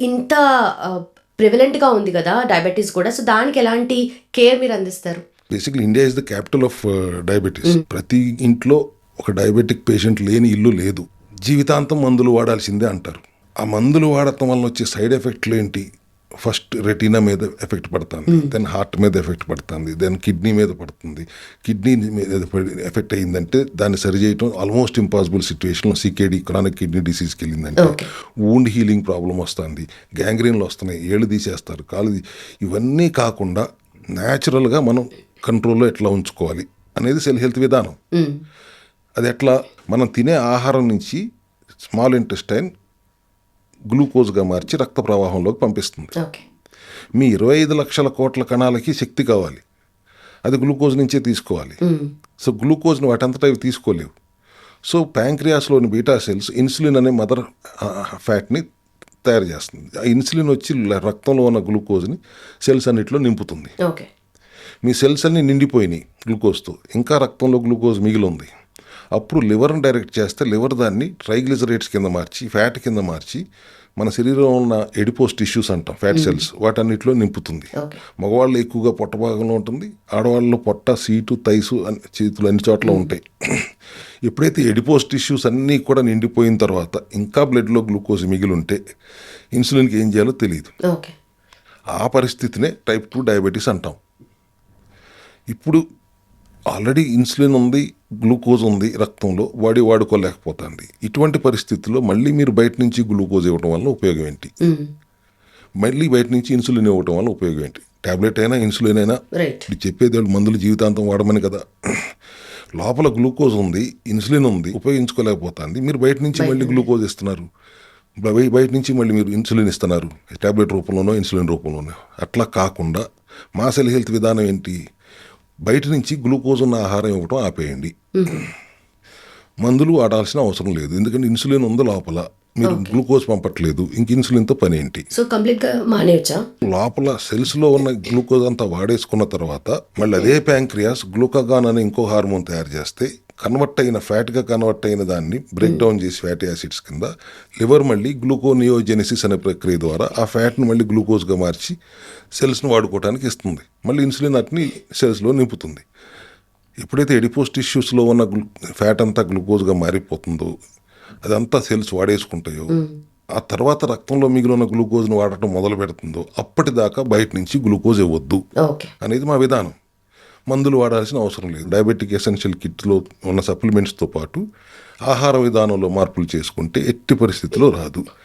ఇంత ప్రివలెంట్గా ఉంది కదా డయాబెటీస్ కూడా, సో దానికి ఎలాంటి కేర్ మీరు అందిస్తారు? Basically India is the capital of diabetes. ప్రతి ఇంట్లో ఒక డయాబెటిక్ పేషెంట్ లేని ఇల్లు లేదు. జీవితాంతం మందులు వాడాల్సిందే అంటారు. ఆ మందులు వాడటం వల్ల వచ్చే సైడ్ ఎఫెక్ట్లు ఏంటి? ఫస్ట్ రెటీనా మీద ఎఫెక్ట్ పడుతుంది, దెన్ హార్ట్ మీద ఎఫెక్ట్ పడుతుంది, దెన్ కిడ్నీ మీద పడుతుంది. కిడ్నీ మీద ఎఫెక్ట్ అయ్యిందంటే దాన్ని సరి చేయడం ఆల్మోస్ట్ ఇంపాసిబుల్ సిచ్యువేషన్లో సికేడి క్రానిక్ కిడ్నీ డిసీజ్కి వెళ్ళిందంటే వూండ్ హీలింగ్ ప్రాబ్లం వస్తుంది, గ్యాంగ్రీన్లు వస్తున్నాయి, ఏళ్ళు తీసేస్తారు, ఇవన్నీ కాకుండా న్యాచురల్గా మనం కంట్రోల్లో ఎట్లా ఉంచుకోవాలి అనేది సెల్ హెల్త్ విధానం. అది ఎట్లా? మనం తినే ఆహారం నుంచి స్మాల్ ఇంటెస్టైన్ గ్లూకోజ్గా మార్చి రక్త ప్రవాహంలోకి పంపిస్తుంది. మీ 25 లక్షల కోట్ల కణాలకి శక్తి కావాలి, అది గ్లూకోజ్ నుంచే తీసుకోవాలి. సో గ్లూకోజ్ని వాటంతటా అవి తీసుకోలేవు. సో ప్యాంక్రియాస్లోని బీటా సెల్స్ ఇన్సులిన్ అనే మదర్ ఫ్యాట్ని తయారు చేస్తుంది. ఆ ఇన్సులిన్ వచ్చి రక్తంలో ఉన్న గ్లూకోజ్ని సెల్స్ అన్నిటిలో నింపుతుంది. మీ సెల్స్ అన్ని నిండిపోయినాయి గ్లూకోజ్తో, ఇంకా రక్తంలో గ్లూకోజ్ మిగిలి ఉంది. అప్పుడు లివర్ని డైరెక్ట్ చేస్తే లివర్ దాన్ని ట్రైగ్లిజరైడ్స్ కింద మార్చి, ఫ్యాట్ కింద మార్చి మన శరీరంలో ఉన్న ఎడిపోస్ టిష్యూస్ అంటాం, ఫ్యాట్ సెల్స్, వాటన్నిటిలో నింపుతుంది. మగవాళ్ళు ఎక్కువగా పొట్ట భాగంలో ఉంటుంది, ఆడవాళ్ళలో పొట్ట, సీటు, తైసు, చేతులు అన్ని చోట్ల ఉంటాయి. ఎప్పుడైతే ఎడిపోస్ టిష్యూస్ అన్నీ కూడా నిండిపోయిన తర్వాత ఇంకా బ్లడ్లో గ్లూకోజ్ మిగిలి ఉంటే ఇన్సులిన్కి ఏం చేయాలో తెలియదు. ఆ పరిస్థితినే టైప్ 2 డయాబెటీస్ అంటాం. ఇప్పుడు ఆల్రెడీ ఇన్సులిన్ ఉంది, గ్లూకోజ్ ఉంది రక్తంలో, వాడుకోలేకపోతుంది. ఇటువంటి పరిస్థితుల్లో మళ్ళీ మీరు బయట నుంచి గ్లూకోజ్ ఇవ్వడం వల్ల ఉపయోగం ఏంటి? మళ్ళీ బయట నుంచి ఇన్సులిన్ ఇవ్వడం వల్ల ఉపయోగం ఏంటి? టాబ్లెట్ అయినా ఇన్సులిన్ అయినా ఇప్పుడు చెప్పేది వాళ్ళు మందులు జీవితాంతం వాడమని కదా. లోపల గ్లూకోజ్ ఉంది, ఇన్సులిన్ ఉంది, ఉపయోగించుకోలేకపోతుంది. మీరు బయట నుంచి మళ్ళీ గ్లూకోజ్ ఇస్తున్నారు, బయట నుంచి మళ్ళీ మీరు ఇన్సులిన్ ఇస్తున్నారు, టాబ్లెట్ రూపంలోనో ఇన్సులిన్ రూపంలోనో. అట్లా కాకుండా మా సెల్ హెల్త్ విధానం ఏంటి? బయట నుంచి గ్లూకోజ్ ఉన్న ఆహారం ఇవ్వడం ఆపేయండి. మందులు వాడాల్సిన అవసరం లేదు, ఎందుకంటే ఇన్సులిన్ ఉంది లోపల, మీరు గ్లూకోజ్ పంపట్లేదు, ఇంక ఇన్సులిన్తో పని ఏంటి? సో కంప్లీట్గా మానేయచ్చా? లోపల సెల్స్లో ఉన్న గ్లూకోజ్ అంతా వాడేసుకున్న తర్వాత మళ్ళీ అదే ప్యాంక్రియాస్ గ్లూకాగాన్ అనే ఇంకో హార్మోన్ తయారు చేస్తే ఫ్యాట్గా కన్వర్ట్ అయిన దాన్ని బ్రేక్ డౌన్ చేసి ఫ్యాటీ యాసిడ్స్ కింద లివర్ మళ్ళీ గ్లూకోనియోజెనిసిస్ అనే ప్రక్రియ ద్వారా ఆ ఫ్యాట్ని మళ్ళీ గ్లూకోజ్గా మార్చి సెల్స్ని వాడుకోవడానికి ఇస్తుంది. మళ్ళీ ఇన్సులిన్ అట్ని సెల్స్లో నింపుతుంది. ఎప్పుడైతే ఎడిపోస్ టిష్యూస్లో ఉన్న ఫ్యాట్ అంతా గ్లూకోజ్గా మారిపోతుందో, అదంతా సెల్స్ వాడేసుకుంటాయో, ఆ తర్వాత రక్తంలో మిగిలిన గ్లూకోజ్ని వాడటం మొదలు పెడుతుందో అప్పటిదాకా బయట నుంచి గ్లూకోజ్ ఇవ్వద్దు అనేది మా విధానం. మందులు వాడాల్సిన అవసరం లేదు. డయాబెటిక్ ఎసెన్షియల్ కిట్లో ఉన్న సప్లిమెంట్స్తో పాటు ఆహార విధానంలో మార్పులు చేసుకుంటే ఎట్టి పరిస్థితిలో రాదు.